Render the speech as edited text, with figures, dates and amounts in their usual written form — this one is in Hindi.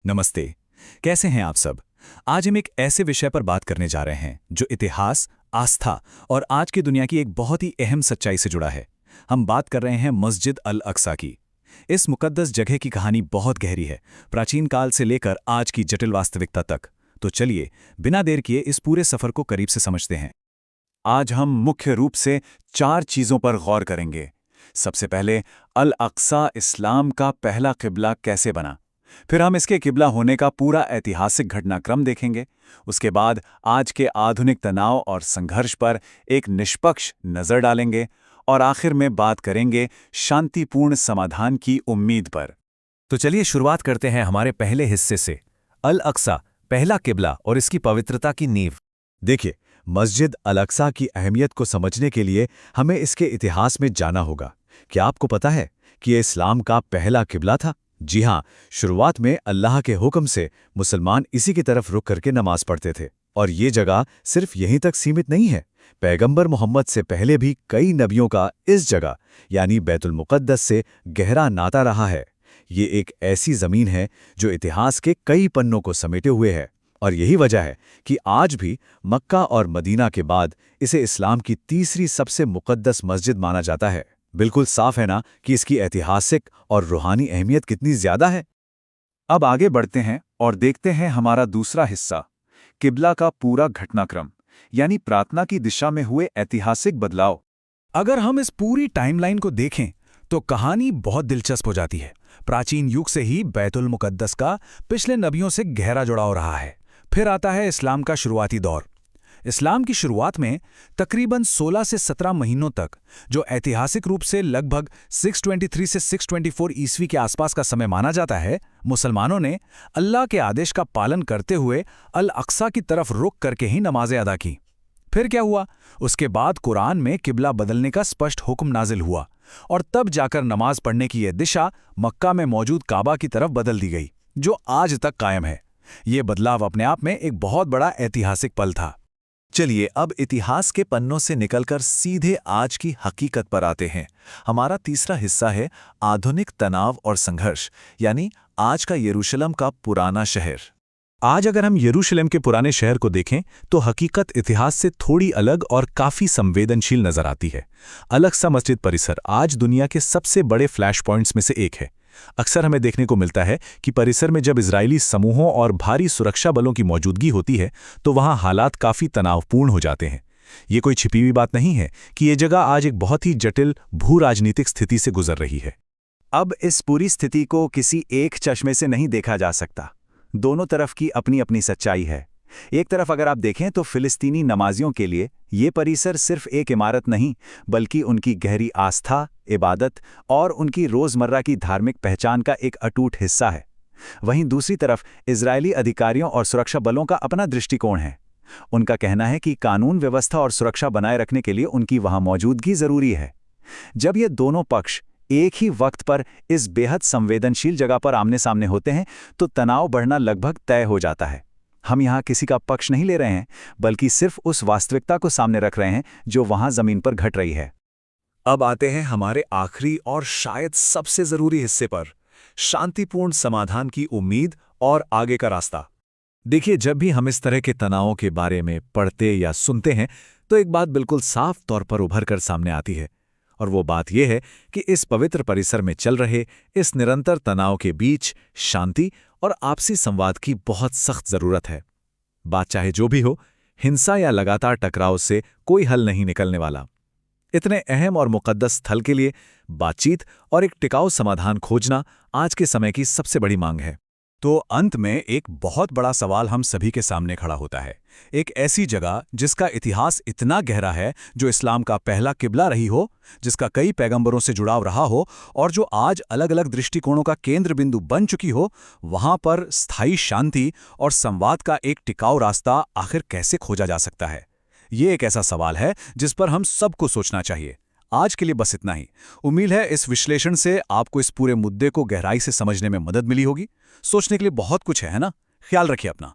नमस्ते। कैसे हैं आप सब? आज हम एक ऐसे विषय पर बात करने जा रहे हैं जो इतिहास, आस्था और आज की दुनिया की एक बहुत ही अहम सच्चाई से जुड़ा है। हम बात कर रहे हैं मस्जिद अल अक्सा की। इस मुकद्दस जगह की कहानी बहुत गहरी है, प्राचीन काल से लेकर आज की जटिल वास्तविकता तक। तो चलिए, बिना देर किए इस पूरे सफर को करीब से समझते हैं। आज हम मुख्य रूप से 4 चीजों पर गौर करेंगे। सबसे पहले, अल अक्सा इस्लाम का पहला किबला कैसे बना। फिर हम इसके किबला होने का पूरा ऐतिहासिक घटनाक्रम देखेंगे। उसके बाद आज के आधुनिक तनाव और संघर्ष पर एक निष्पक्ष नजर डालेंगे और आखिर में बात करेंगे शांतिपूर्ण समाधान की उम्मीद पर। तो चलिए शुरुआत करते हैं हमारे पहले हिस्से से, अल अक्सा, पहला किबला और इसकी पवित्रता की नींव। देखिए, मस्जिद अल अक्सा की अहमियत को समझने के लिए हमें इसके इतिहास में जाना होगा। क्या आपको पता है कि यह इस्लाम का पहला किबला था? जी हां, शुरुआत में अल्लाह के हुक्म से मुसलमान इसी की तरफ रुख करके नमाज पढ़ते थे। और ये जगह सिर्फ यहीं तक सीमित नहीं है। पैगंबर मोहम्मद से पहले भी कई नबियों का इस जगह यानी बैतुल मुक़द्दस से गहरा नाता रहा है। ये एक ऐसी ज़मीन है जो इतिहास के कई पन्नों को समेटे हुए है। और यही वजह है कि आज भी मक्का और मदीना के बाद इसे इस्लाम की तीसरी सबसे मुक़द्दस मस्जिद माना जाता है। बिल्कुल साफ है ना कि इसकी ऐतिहासिक और रूहानी अहमियत कितनी ज्यादा है। अब आगे बढ़ते हैं और देखते हैं हमारा दूसरा हिस्सा, किबला का पूरा घटनाक्रम, यानी प्रार्थना की दिशा में हुए ऐतिहासिक बदलाव। अगर हम इस पूरी टाइमलाइन को देखें तो कहानी बहुत दिलचस्प हो जाती है। प्राचीन युग से ही बैतुल मुक़द्दस का पिछले नबियों से गहरा जुड़ाव रहा है। फिर आता है इस्लाम का शुरुआती दौर। इस्लाम की शुरुआत में तकरीबन 16 से 17 महीनों तक, जो ऐतिहासिक रूप से लगभग 623 से 624 ईस्वी के आसपास का समय माना जाता है, मुसलमानों ने अल्लाह के आदेश का पालन करते हुए अल अक्सा की तरफ रुख करके ही नमाजें अदा की। फिर क्या हुआ? उसके बाद कुरान में किबला बदलने का स्पष्ट हुक्म नाजिल हुआ और तब जाकर नमाज पढ़ने की यह दिशा मक्का में मौजूद काबा की तरफ बदल दी गई, जो आज तक कायम है। ये बदलाव अपने आप में एक बहुत बड़ा ऐतिहासिक पल था। चलिए अब इतिहास के पन्नों से निकलकर सीधे आज की हकीकत पर आते हैं। हमारा तीसरा हिस्सा है आधुनिक तनाव और संघर्ष, यानी आज का यरूशलेम का पुराना शहर। आज अगर हम यरूशलेम के पुराने शहर को देखें तो हकीकत इतिहास से थोड़ी अलग और काफी संवेदनशील नजर आती है। अल अक्सा मस्जिद परिसर आज दुनिया के सबसे बड़े फ्लैश पॉइंट्स में से एक है। अक्सर हमें देखने को मिलता है कि परिसर में जब इजरायली समूहों और भारी सुरक्षा बलों की मौजूदगी होती है तो वहां हालात काफी तनावपूर्ण हो जाते हैं। ये कोई छिपी हुई बात नहीं है कि ये जगह आज एक बहुत ही जटिल भू राजनीतिक स्थिति से गुजर रही है। अब इस पूरी स्थिति को किसी एक चश्मे से नहीं देखा जा सकता। दोनों तरफ की अपनी अपनी सच्चाई है। एक तरफ अगर आप देखें तो फिलिस्तीनी नमाजियों के लिए ये परिसर सिर्फ एक इमारत नहीं, बल्कि उनकी गहरी आस्था, इबादत और उनकी रोज़मर्रा की धार्मिक पहचान का एक अटूट हिस्सा है। वहीं दूसरी तरफ इजरायली अधिकारियों और सुरक्षा बलों का अपना दृष्टिकोण है। उनका कहना है कि कानून व्यवस्था और सुरक्षा बनाए रखने के लिए उनकी वहां मौजूदगी जरूरी है। जब ये दोनों पक्ष एक ही वक्त पर इस बेहद संवेदनशील जगह पर आमने सामने होते हैं तो तनाव बढ़ना लगभग तय हो जाता है। हम यहाँ किसी का पक्ष नहीं ले रहे हैं, बल्कि सिर्फ उस वास्तविकता को सामने रख रहे हैं जो वहां जमीन पर घट रही है। अब आते हैं हमारे आखिरी और शायद सबसे जरूरी हिस्से पर, शांतिपूर्ण समाधान की उम्मीद और आगे का रास्ता। देखिए, जब भी हम इस तरह के तनावों के बारे में पढ़ते या सुनते हैं तो एक बात बिल्कुल साफ तौर पर उभर कर सामने आती है, और वो बात यह है कि इस पवित्र परिसर में चल रहे इस निरंतर तनाव के बीच शांति और आपसी संवाद की बहुत सख्त जरूरत है। बात चाहे जो भी हो, हिंसा या लगातार टकराव से कोई हल नहीं निकलने वाला। इतने अहम और मुकद्दस स्थल के लिए बातचीत और एक टिकाऊ समाधान खोजना आज के समय की सबसे बड़ी मांग है। तो अंत में एक बहुत बड़ा सवाल हम सभी के सामने खड़ा होता है। एक ऐसी जगह जिसका इतिहास इतना गहरा है, जो इस्लाम का पहला किबला रही हो, जिसका कई पैगंबरों से जुड़ाव रहा हो और जो आज अलग अलग दृष्टिकोणों का केंद्र बिंदु बन चुकी हो, वहां पर स्थायी शांति और संवाद का एक टिकाऊ रास्ता आखिर कैसे खोजा जा सकता है? ये एक ऐसा सवाल है जिस पर हम सबको सोचना चाहिए। आज के लिए बस इतना ही। उम्मीद है इस विश्लेषण से आपको इस पूरे मुद्दे को गहराई से समझने में मदद मिली होगी। सोचने के लिए बहुत कुछ है ना? ख्याल रखिए अपना।